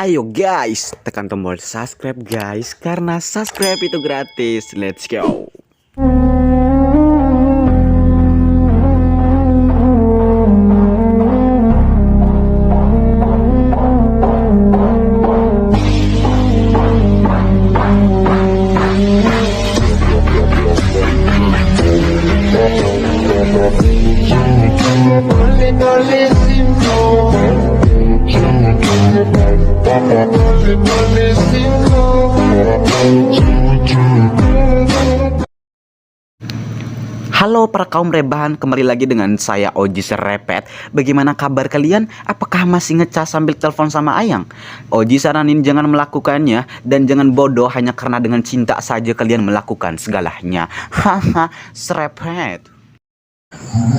Ayo guys, tekan tombol subscribe guys, karena subscribe itu gratis. Let's go. Halo para kaum rebahan, kembali lagi dengan saya Oji Serepet. Bagaimana kabar kalian? Apakah masih ngecas sambil telepon sama Ayang? Oji saranin jangan melakukannya dan jangan bodoh hanya karena dengan cinta saja kalian melakukan segalanya. Haha, Serepet.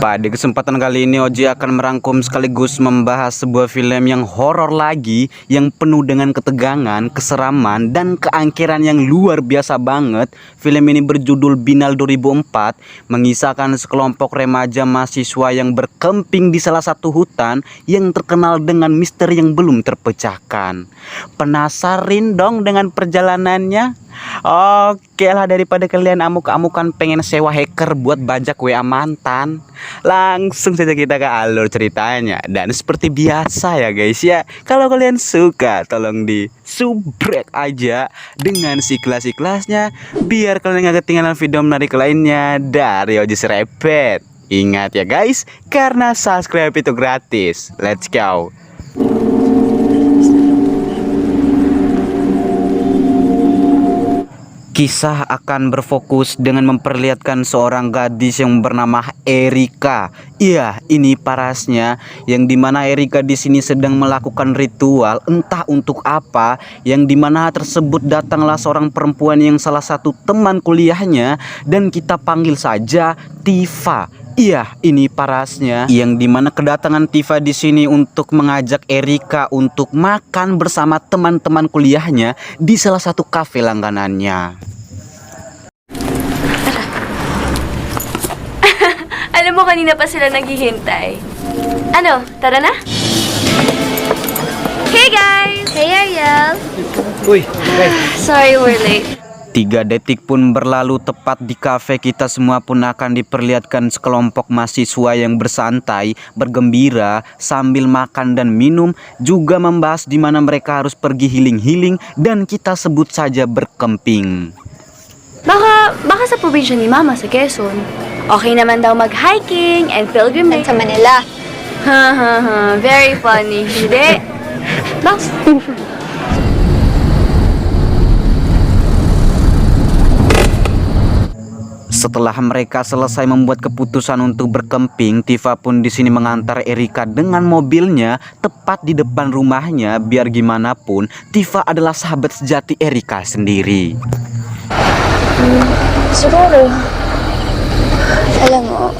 Pada kesempatan kali ini Oji akan merangkum sekaligus membahas sebuah film yang horor lagi, yang penuh dengan ketegangan, keseraman, dan keangkeran yang luar biasa banget. Film ini berjudul Binal 2004, mengisahkan sekelompok remaja mahasiswa yang berkemping di salah satu hutan yang terkenal dengan misteri yang belum terpecahkan. Penasarin dong dengan perjalanannya? Oke lah, daripada kalian amuk-amukan pengen sewa hacker buat bajak WA mantan, langsung saja kita ke alur ceritanya. Dan seperti biasa ya guys ya, kalau kalian suka tolong di subrek aja dengan ikhlas-ikhlasnya, biar kalian gak ketinggalan video menarik lainnya dari Oji Serepet. Ingat ya guys, karena subscribe itu gratis. Let's go. Kisah akan berfokus dengan memperlihatkan seorang gadis yang bernama Erika. Iya, ini parasnya, yang dimana Erika di sini sedang melakukan ritual entah untuk apa, yang dimana tersebut datanglah seorang perempuan yang salah satu teman kuliahnya dan kita panggil saja Tifa. Iya, ini parasnya, yang dimana kedatangan Tifa di sini untuk mengajak Erika untuk makan bersama teman-teman kuliahnya di salah satu kafe langganannya. Alam mo, kanina pa sila naghihintay. Ano, tara na? Hey guys! Hey Ariel! Uy, Sorry we're late. 3 detik pun berlalu, tepat di kafe kita semua pun akan diperlihatkan sekelompok mahasiswa yang bersantai, bergembira, sambil makan dan minum, juga membahas di mana mereka harus pergi healing-healing dan kita sebut saja berkemping. Baka sa probinsya ni Mama sa Quezon. Okay naman daw mag-hiking and pilgrimage. Sa Manila. Very funny. Hindi? Baks. Setelah mereka selesai membuat keputusan untuk berkemping, Tifa pun di sini mengantar Erika dengan mobilnya tepat di depan rumahnya. Biar gimana pun, Tifa adalah sahabat sejati Erika sendiri. Siguro. Alam mo,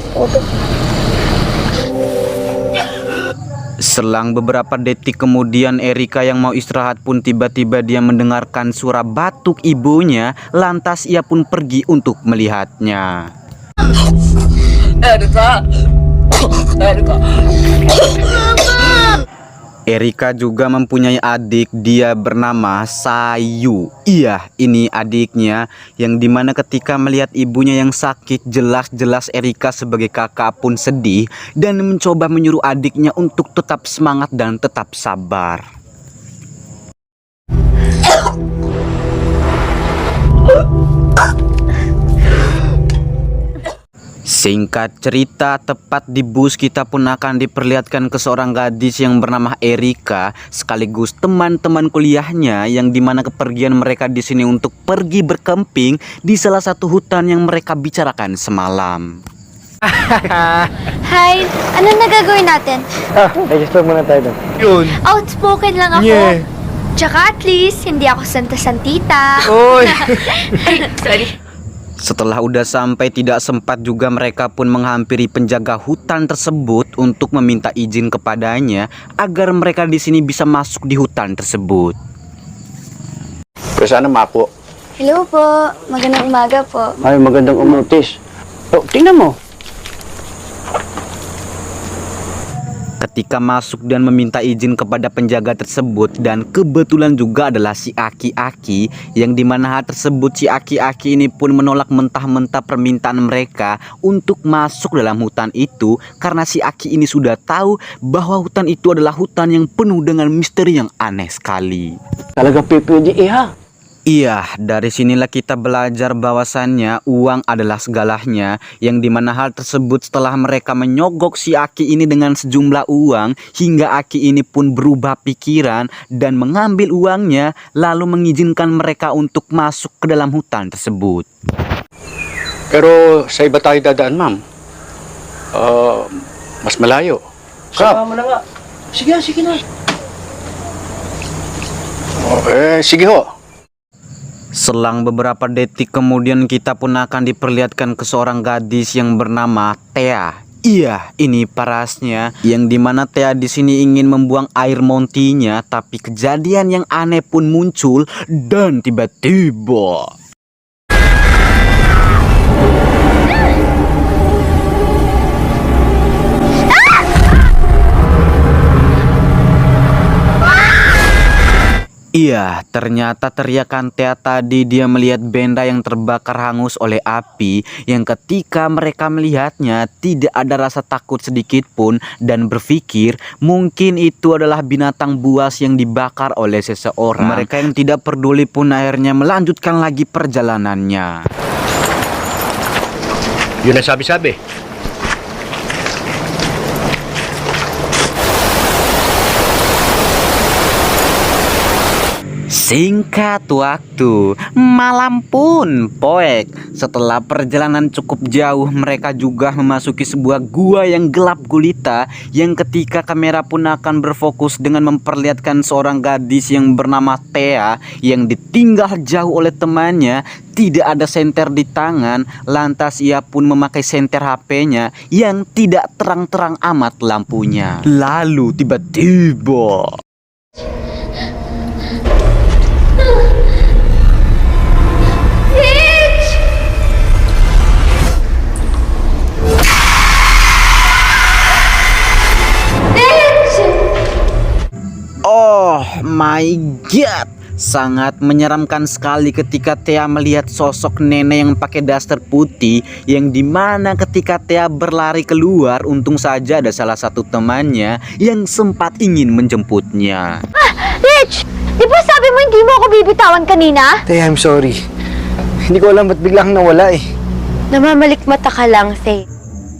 Selang beberapa detik kemudian, Erika yang mau istirahat pun tiba-tiba dia mendengarkan suara batuk ibunya. Lantas ia pun pergi untuk melihatnya. Erika juga mempunyai adik, dia bernama Sayu. Iya, ini adiknya, yang dimana ketika melihat ibunya yang sakit, jelas-jelas Erika sebagai kakak pun sedih dan mencoba menyuruh adiknya untuk tetap semangat dan tetap sabar. Singkat cerita, tepat di bus kita pun akan diperlihatkan ke seorang gadis yang bernama Erika, sekaligus teman-teman kuliahnya, yang dimana kepergian mereka di sini untuk pergi berkemping di salah satu hutan yang mereka bicarakan semalam. Hi, ano na gagawin natin? nag-explore muna tayo doon. Yun. Outspoken lang ako. Yeah. Tsaka at least, hindi ako santa-santita. Uy! Sorry. Setelah udah sampai, tidak sempat juga mereka pun menghampiri penjaga hutan tersebut untuk meminta izin kepadanya agar mereka di sini bisa masuk di hutan tersebut. Kesana mapo. Hello po, magandang umaga po. Ay, magandang umutis. Oh, tingnan mo. ketika masuk dan meminta izin kepada penjaga tersebut, dan kebetulan juga adalah si Aki-Aki, yang dimana hal tersebut si Aki-Aki ini pun menolak mentah-mentah permintaan mereka untuk masuk dalam hutan itu, karena si Aki ini sudah tahu bahwa hutan itu adalah hutan yang penuh dengan misteri yang aneh sekali. Talaga PPJ ha? Iya, dari sinilah kita belajar bahwasannya uang adalah segalanya, yang dimana hal tersebut setelah mereka menyogok si Aki ini dengan sejumlah uang, hingga Aki ini pun berubah pikiran dan mengambil uangnya, lalu mengizinkan mereka untuk masuk ke dalam hutan tersebut. Pero sa iba tayo dadaan, ma'am. Mas malayo. Kap, Sama na nga. Sige na. sige ho. Selang beberapa detik kemudian kita pun akan diperlihatkan ke seorang gadis yang bernama Thea. Iya, ini parasnya, yang dimana Thea di sini ingin membuang air montinya, tapi kejadian yang aneh pun muncul dan tiba-tiba iya, ternyata teriakan Thea tadi dia melihat benda yang terbakar hangus oleh api, yang ketika mereka melihatnya tidak ada rasa takut sedikit pun dan berpikir mungkin itu adalah binatang buas yang dibakar oleh seseorang. Mereka yang tidak peduli pun akhirnya melanjutkan lagi perjalanannya. Yun ang sabi-sabi. Singkat waktu, malam pun poek. Setelah perjalanan cukup jauh, mereka juga memasuki sebuah gua yang gelap gulita, yang ketika kamera pun akan berfokus dengan memperlihatkan seorang gadis yang bernama Thea yang ditinggal jauh oleh temannya. Tidak ada senter di tangan, lantas ia pun memakai senter HP-nya yang tidak terang-terang amat lampunya. Lalu tiba-tiba oh my god, sangat menyeramkan sekali ketika Thea melihat sosok nenek yang pakai daster putih, yang dimana ketika Thea berlari keluar, untung saja ada salah satu temannya yang sempat ingin menjemputnya. Rich! Di ba sabi mo hindi mo ako bibitawan kanina? Tay, I'm sorry. Hindi ko alam ba't biglang nawala eh. Namamalikmata ka lang, Faye.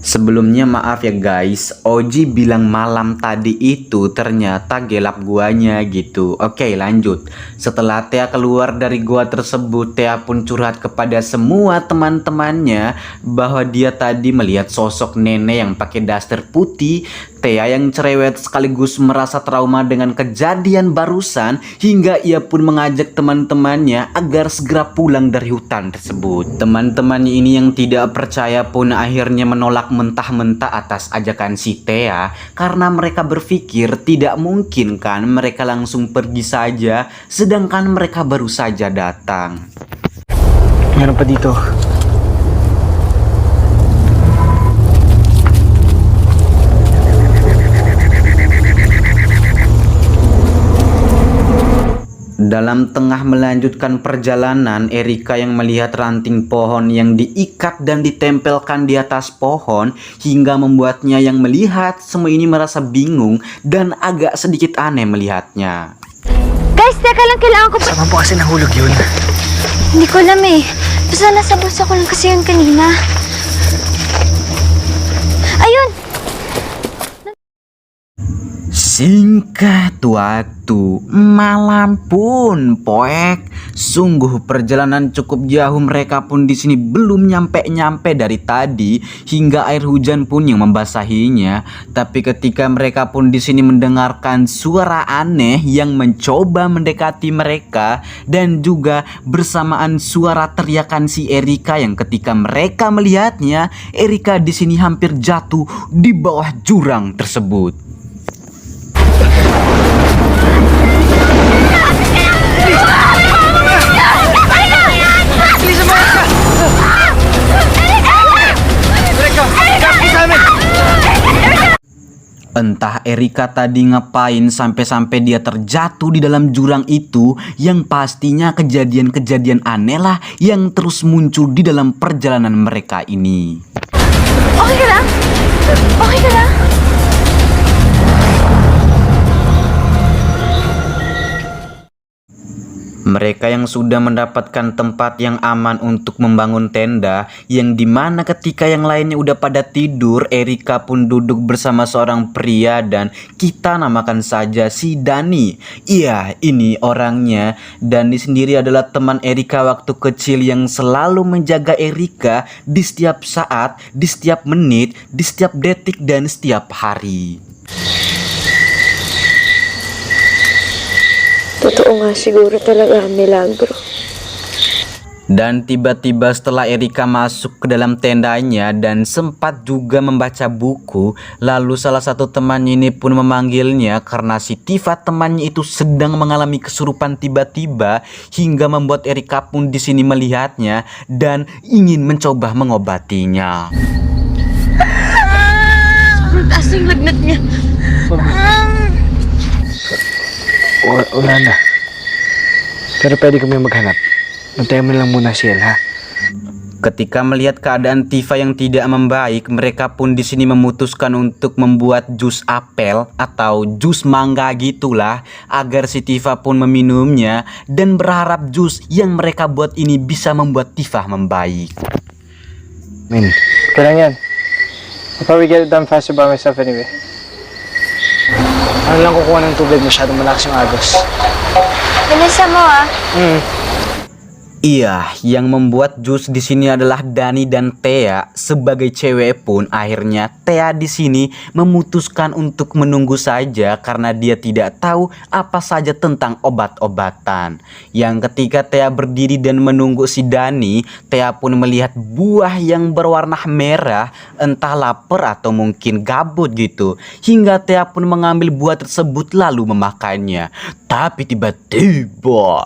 Sebelumnya maaf ya guys, Oji bilang malam tadi itu ternyata gelap guanya gitu. Oke, lanjut. Setelah Thea keluar dari gua tersebut, Thea pun curhat kepada semua teman-temannya bahwa dia tadi melihat sosok nenek yang pakai daster putih. Thea yang cerewet sekaligus merasa trauma dengan kejadian barusan, hingga ia pun mengajak teman-temannya agar segera pulang dari hutan tersebut. Teman-temannya ini yang tidak percaya pun akhirnya menolak mentah-mentah atas ajakan si Thea, karena mereka berpikir tidak mungkin kan mereka langsung pergi saja sedangkan mereka baru saja datang. Meron pa dito. Dalam tengah melanjutkan perjalanan, Erika yang melihat ranting pohon yang diikat dan ditempelkan di atas pohon, hingga membuatnya yang melihat semua ini merasa bingung dan agak sedikit aneh melihatnya. Guys, teka lang, kailangan ko pa... Saan po kasi nahulog yun? Hindi ko alam eh. Basta nasa bulsa ko lang kasi yun kanina. Ayun! Singkat waktu, malam pun poek. Sungguh perjalanan cukup jauh, mereka pun di sini belum nyampe-nyampe dari tadi, hingga air hujan pun yang membasahinya. Tapi ketika mereka pun di sini mendengarkan suara aneh yang mencoba mendekati mereka, dan juga bersamaan suara teriakan si Erika yang ketika mereka melihatnya, Erika di sini hampir jatuh di bawah jurang tersebut. Entah Erika tadi ngapain sampai-sampai dia terjatuh di dalam jurang itu, yang pastinya kejadian-kejadian aneh lah yang terus muncul di dalam perjalanan mereka ini. Okay ka lang? Okay ka lang? Mereka yang sudah mendapatkan tempat yang aman untuk membangun tenda, yang dimana ketika yang lainnya udah pada tidur, Erika pun duduk bersama seorang pria dan kita namakan saja si Dani. Iya, ini orangnya. Dani sendiri adalah teman Erika waktu kecil yang selalu menjaga Erika di setiap saat, di setiap menit, di setiap detik, dan setiap hari. Totoo nga siguro talaga ang milagro. Dan tiba-tiba setelah Erika masuk ke dalam tendanya dan sempat juga membaca buku, lalu salah satu temannya ini pun memanggilnya karena si Tifa temannya itu sedang mengalami kesurupan tiba-tiba hingga membuat Erika pun di sini melihatnya dan ingin mencoba mengobatinya. Taas yung lagnat niya. Wala na. Pero pwede kami maghanap. Bantayan mo lang muna si El, ha? Ketika melihat keadaan Tifa yang tidak membaik, mereka pun di sini memutuskan untuk membuat jus apel atau jus mangga gitulah, agar si Tifa pun meminumnya dan berharap jus yang mereka buat ini bisa membuat Tifa membaik. Min, kailan yan? I'll probably get it done faster by myself anyway. Ano lang kukuha ng tubig, masyadong malakas yung agos. Bilisan mo ah. Iya, yang membuat jus di sini adalah Dani dan Thea. Sebagai cewek pun akhirnya Thea di sini memutuskan untuk menunggu saja karena dia tidak tahu apa saja tentang obat-obatan. Yang ketika Thea berdiri dan menunggu si Dani, Thea pun melihat buah yang berwarna merah, entah lapar atau mungkin gabut gitu. Hingga Thea pun mengambil buah tersebut lalu memakannya. Tapi tiba-tiba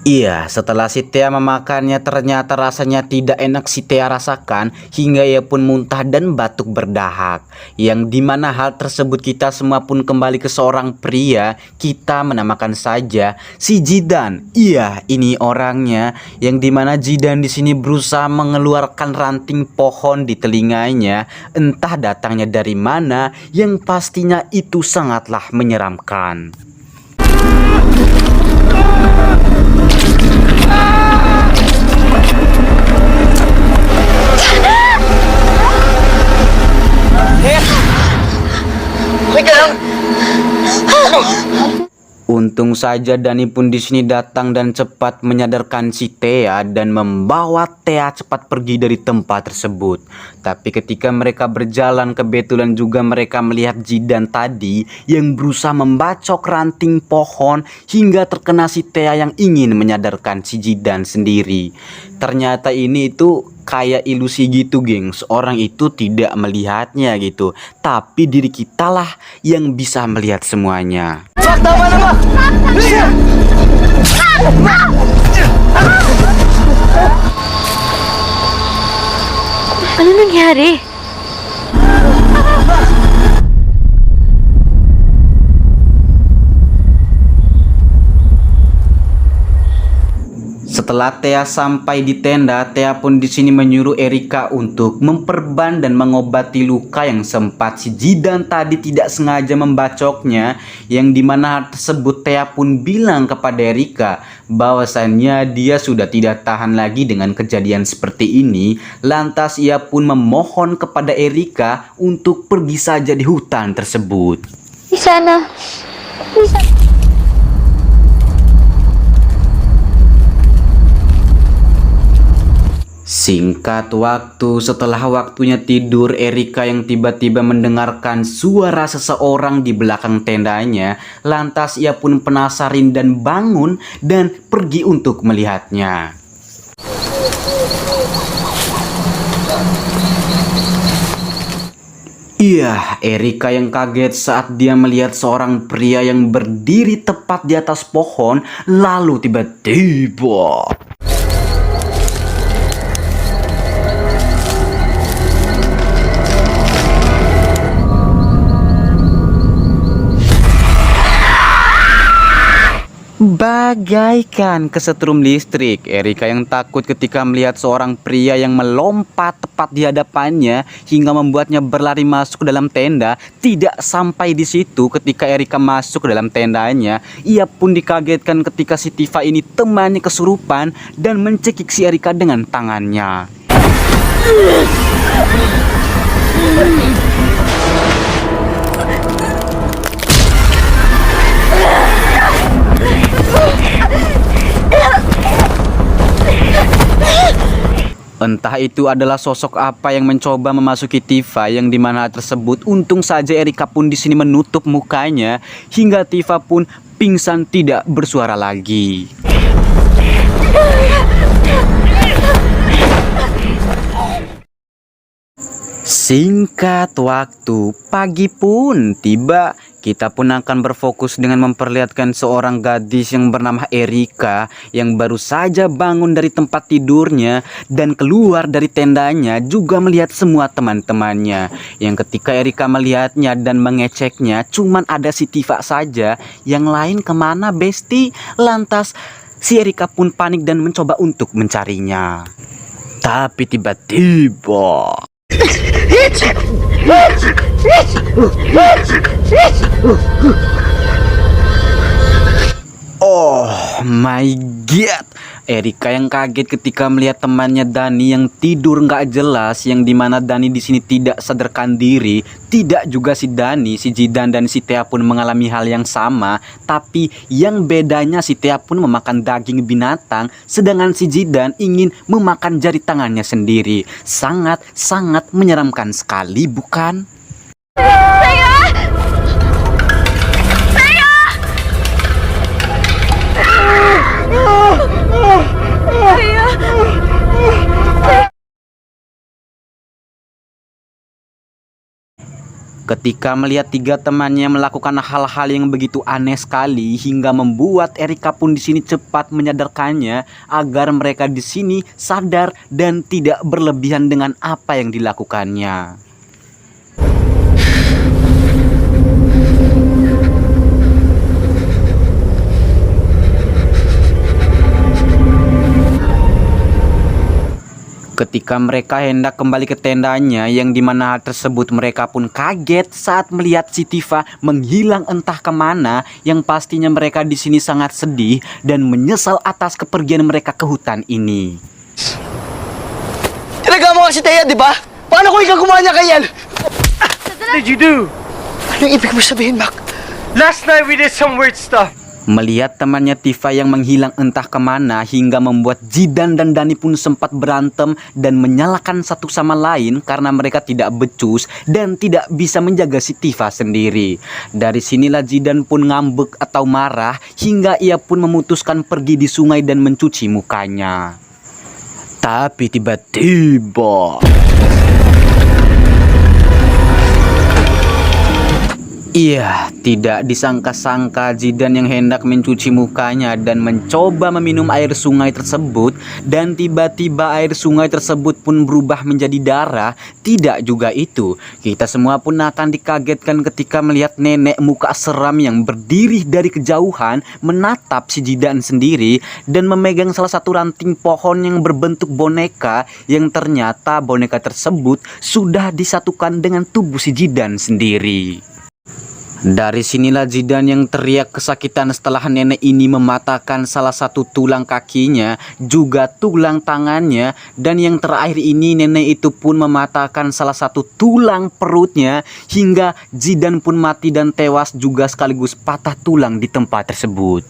iya, setelah si Thea memakannya ternyata rasanya tidak enak si Thea rasakan hingga ia pun muntah dan batuk berdahak. Yang dimana hal tersebut kita semua pun kembali ke seorang pria, kita menamakan saja si Jidan. Iya, ini orangnya, yang dimana Jidan di sini berusaha mengeluarkan ranting pohon di telinganya, entah datangnya dari mana, yang pastinya itu sangatlah menyeramkan. Untung saja Dani pun di sini datang dan cepat menyadarkan si Thea dan membawa Thea cepat pergi dari tempat tersebut. Tapi ketika mereka berjalan, kebetulan juga mereka melihat Jidan tadi yang berusaha membacok ranting pohon hingga terkena si Thea yang ingin menyadarkan si Jidan sendiri. Ternyata ini itu kayak ilusi gitu, gengs. Orang itu tidak melihatnya gitu, tapi diri kitalah yang bisa melihat semuanya. Ano nangyari? Setelah Thea sampai di tenda, Thea pun di sini menyuruh Erika untuk memperban dan mengobati luka yang sempat si Jidan tadi tidak sengaja membacoknya, yang dimana hal tersebut Thea pun bilang kepada Erika bahwasannya dia sudah tidak tahan lagi dengan kejadian seperti ini. Lantas ia pun memohon kepada Erika untuk pergi saja di hutan tersebut. Di sana. Singkat waktu setelah waktunya tidur, Erika yang tiba-tiba mendengarkan suara seseorang di belakang tendanya. Lantas ia pun penasaran dan bangun dan pergi untuk melihatnya. Iya, Erika yang kaget saat dia melihat seorang pria yang berdiri tepat di atas pohon, lalu tiba-tiba bagaikan kesetrum listrik. Erika yang takut ketika melihat seorang pria yang melompat tepat di hadapannya hingga membuatnya berlari masuk ke dalam tenda. Tidak sampai di situ, ketika Erika masuk ke dalam tendanya, ia pun dikagetkan ketika si Tifa ini temannya kesurupan dan mencekik si Erika dengan tangannya. Entah itu adalah sosok apa yang mencoba memasuki Tifa, yang dimana tersebut untung saja Erika pun di sini menutup mukanya hingga Tifa pun pingsan tidak bersuara lagi. Singkat waktu, pagi pun tiba. Kita pun akan berfokus dengan memperlihatkan seorang gadis yang bernama Erika yang baru saja bangun dari tempat tidurnya dan keluar dari tendanya, juga melihat semua teman-temannya. Yang ketika Erika melihatnya dan mengeceknya, cuman ada si Tifa saja. Yang lain kemana, Besti? Lantas si Erika pun panik dan mencoba untuk mencarinya. Tapi tiba-tiba oh my god, Erika yang kaget ketika melihat temannya Dani yang tidur nggak jelas, yang dimana Dani di sini tidak sadarkan diri. Tidak juga si Dani, si Jidan dan si Thea pun mengalami hal yang sama, tapi yang bedanya si Thea pun memakan daging binatang, sedangkan si Jidan ingin memakan jari tangannya sendiri. Sangat menyeramkan sekali, bukan? Ketika melihat tiga temannya melakukan hal-hal yang begitu aneh sekali hingga membuat Erika pun di sini cepat menyadarkannya agar mereka di sini sadar dan tidak berlebihan dengan apa yang dilakukannya. Ketika mereka hendak kembali ke tendanya, yang dimana hal tersebut mereka pun kaget saat melihat si Tifa menghilang entah kemana, yang pastinya mereka di sini sangat sedih dan menyesal atas kepergian mereka ke hutan ini. Talaga mo kasi Thea, di ba? Paano kung ikaw gumawa niya kay Yan? What did you do? Anong ibig mo sabihin, Mac? Last night we did some weird stuff. Melihat temannya Tifa yang menghilang entah kemana hingga membuat Jidan dan Dani pun sempat berantem dan menyalahkan satu sama lain karena mereka tidak becus dan tidak bisa menjaga si Tifa sendiri. Dari sinilah Jidan pun ngambek atau marah hingga ia pun memutuskan pergi di sungai dan mencuci mukanya. Tapi tiba-tiba iya, tidak disangka-sangka Jidan yang hendak mencuci mukanya dan mencoba meminum air sungai tersebut, dan tiba-tiba air sungai tersebut pun berubah menjadi darah. Tidak juga itu, kita semua pun akan dikagetkan ketika melihat nenek muka seram yang berdiri dari kejauhan menatap si Jidan sendiri dan memegang salah satu ranting pohon yang berbentuk boneka, yang ternyata boneka tersebut sudah disatukan dengan tubuh si Jidan sendiri. Dari sinilah Jidan yang teriak kesakitan setelah nenek ini mematahkan salah satu tulang kakinya, juga tulang tangannya, dan yang terakhir ini nenek itu pun mematahkan salah satu tulang perutnya hingga Jidan pun mati dan tewas juga sekaligus patah tulang di tempat tersebut.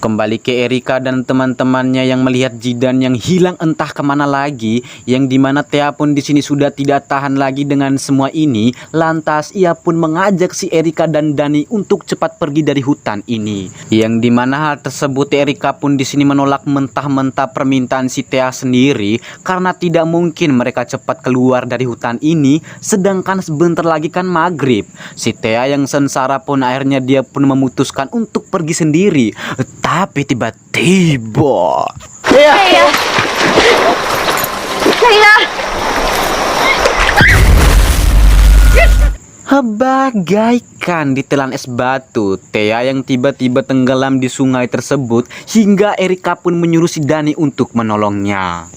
Kembali ke Erika dan teman-temannya yang melihat Jidan yang hilang entah kemana lagi, yang dimana Thea pun di sini sudah tidak tahan lagi dengan semua ini. Lantas ia pun mengajak si Erika dan Dani untuk cepat pergi dari hutan ini. Yang dimana hal tersebut Erika pun di sini menolak mentah-mentah permintaan si Thea sendiri, karena tidak mungkin mereka cepat keluar dari hutan ini, sedangkan sebentar lagi kan maghrib. Si Thea yang sengsara pun akhirnya dia pun memutuskan untuk pergi sendiri. Tapi tiba-tiba bagaikan ditelan es batu, Thea yang tiba-tiba tenggelam di sungai tersebut, hingga Erika pun menyuruh si Dani untuk menolongnya.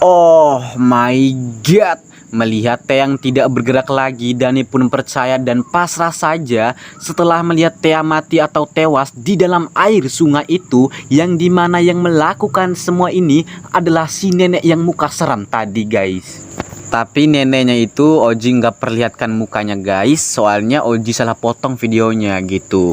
Oh my god. Melihat Thea yang tidak bergerak lagi, Dani pun percaya dan pasrah saja setelah melihat Thea mati atau tewas di dalam air sungai itu, yang dimana yang melakukan semua ini adalah si nenek yang muka seram tadi, guys. Tapi neneknya itu Oji nggak perlihatkan mukanya, guys, soalnya Oji salah potong videonya gitu.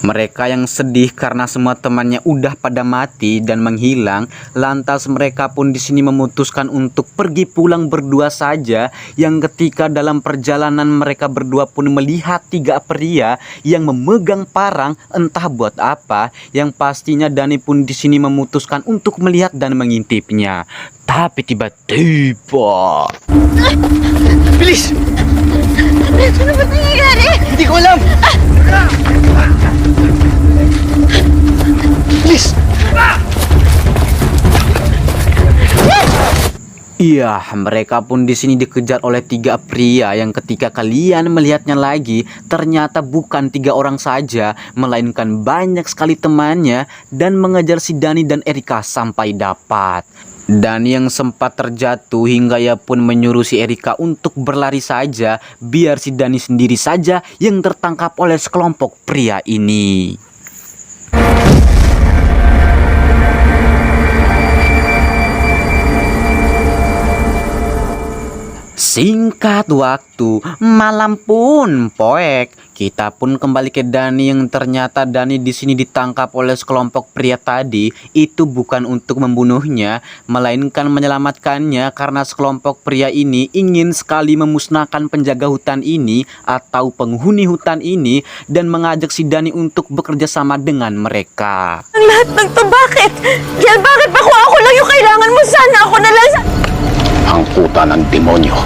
Mereka yang sedih karena semua temannya udah pada mati dan menghilang, lantas mereka pun di sini memutuskan untuk pergi pulang berdua saja. Yang ketika dalam perjalanan mereka berdua pun melihat 3 pria yang memegang parang, entah buat apa. Yang pastinya Dani pun di sini memutuskan untuk melihat dan mengintipnya. Tapi tiba-tiba Bilis! Ano ba nangyayari? Hindi ko alam! Bilis! iya, mereka pun di sini dikejar oleh 3 pria yang ketika kalian melihatnya lagi, ternyata bukan 3 orang saja, melainkan banyak sekali temannya, dan mengejar si Dani dan Erika sampai dapat. Dani yang sempat terjatuh hingga ia pun menyuruh si Erika untuk berlari saja, biar si Dani sendiri saja yang tertangkap oleh sekelompok pria ini. Singkat waktu, malam pun poek. Kita pun kembali ke Dani yang ternyata Dani di sini ditangkap oleh sekelompok pria tadi. Itu bukan untuk membunuhnya, melainkan menyelamatkannya karena sekelompok pria ini ingin sekali memusnahkan penjaga hutan ini atau penghuni hutan ini dan mengajak si Dani untuk bekerja sama dengan mereka. Ang lahat ng to, bakit? Yan, bakit ba kung ako lang yung kailangan mo? Sana ako na lang sa... Ang puta ng demonyo.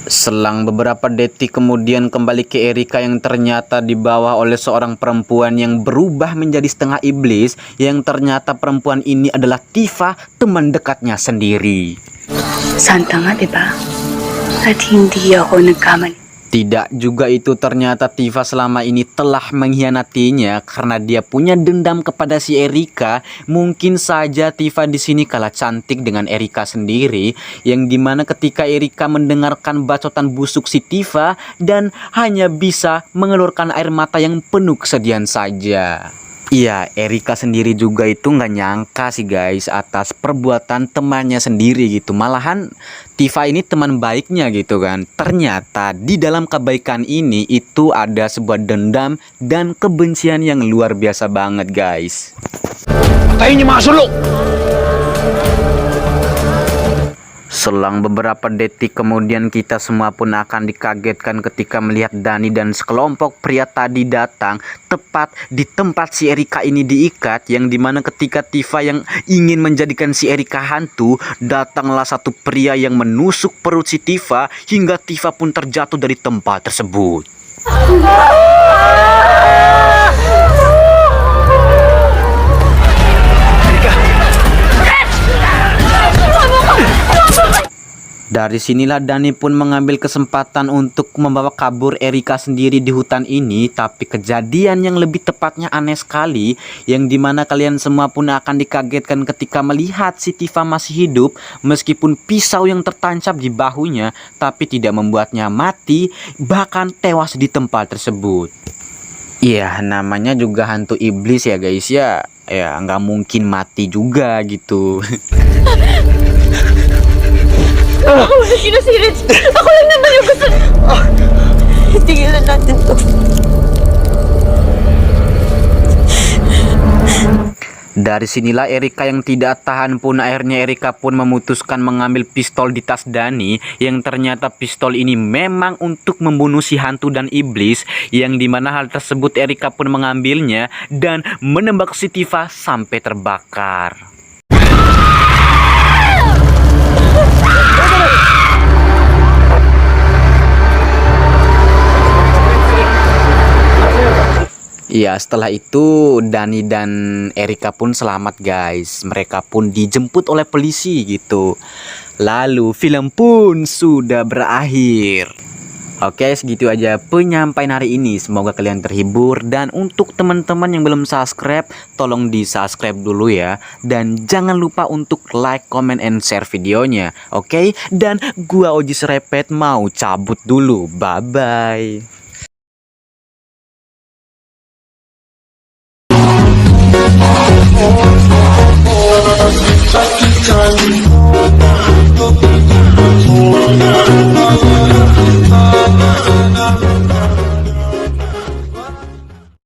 Selang beberapa detik kemudian kembali ke Erika yang ternyata dibawa oleh seorang perempuan yang berubah menjadi setengah iblis, yang ternyata perempuan ini adalah Tifa, teman dekatnya sendiri. Santa nga, diba? At hindi ako nagkamali. Tidak juga itu, ternyata Tifa selama ini telah mengkhianatinya karena dia punya dendam kepada si Erika. Mungkin saja Tifa di sini kalah cantik dengan Erika sendiri, yang dimana ketika Erika mendengarkan bacotan busuk si Tifa dan hanya bisa mengeluarkan air mata yang penuh kesedihan saja. Iya, Erika sendiri juga itu nggak nyangka sih guys atas perbuatan temannya sendiri gitu. Malahan Tifa ini teman baiknya gitu kan. Ternyata di dalam kebaikan ini itu ada sebuah dendam dan kebencian yang luar biasa banget guys. Patayin niyo mga sulok! Selang beberapa detik kemudian kita semua pun akan dikagetkan ketika melihat Dani dan sekelompok pria tadi datang tepat di tempat si Erika ini diikat, yang dimana ketika Tifa yang ingin menjadikan si Erika hantu, datanglah satu pria yang menusuk perut si Tifa hingga Tifa pun terjatuh dari tempat tersebut. Dari sinilah Dani pun mengambil kesempatan untuk membawa kabur Erika sendiri di hutan ini. Tapi kejadian yang lebih tepatnya aneh sekali, yang dimana kalian semua pun akan dikagetkan ketika melihat si Tifa masih hidup, meskipun pisau yang tertancap di bahunya tapi tidak membuatnya mati, bahkan tewas di tempat tersebut. Iya, namanya juga hantu iblis ya guys ya. Ya nggak mungkin mati juga gitu. Ako wala sinasirit. Ako lang naman yung gusto. Tigilan natin to. Dari sinilah Erika yang tidak tahan pun akhirnya Erika pun memutuskan mengambil pistol di tas Dani, yang ternyata pistol ini memang untuk membunuh si hantu dan iblis, yang dimana hal tersebut Erika pun mengambilnya dan menembak si Tifa sampai terbakar. Ya, setelah itu Dani dan Erika pun selamat guys. Mereka pun dijemput oleh polisi gitu. Lalu film pun sudah berakhir. Oke, segitu aja penyampaian hari ini. Semoga kalian terhibur. Dan untuk teman-teman yang belum subscribe, tolong di subscribe dulu ya. Dan jangan lupa untuk like, comment, and share videonya. Oke, dan gua Ojis Repet mau cabut dulu. Bye-bye. Oh,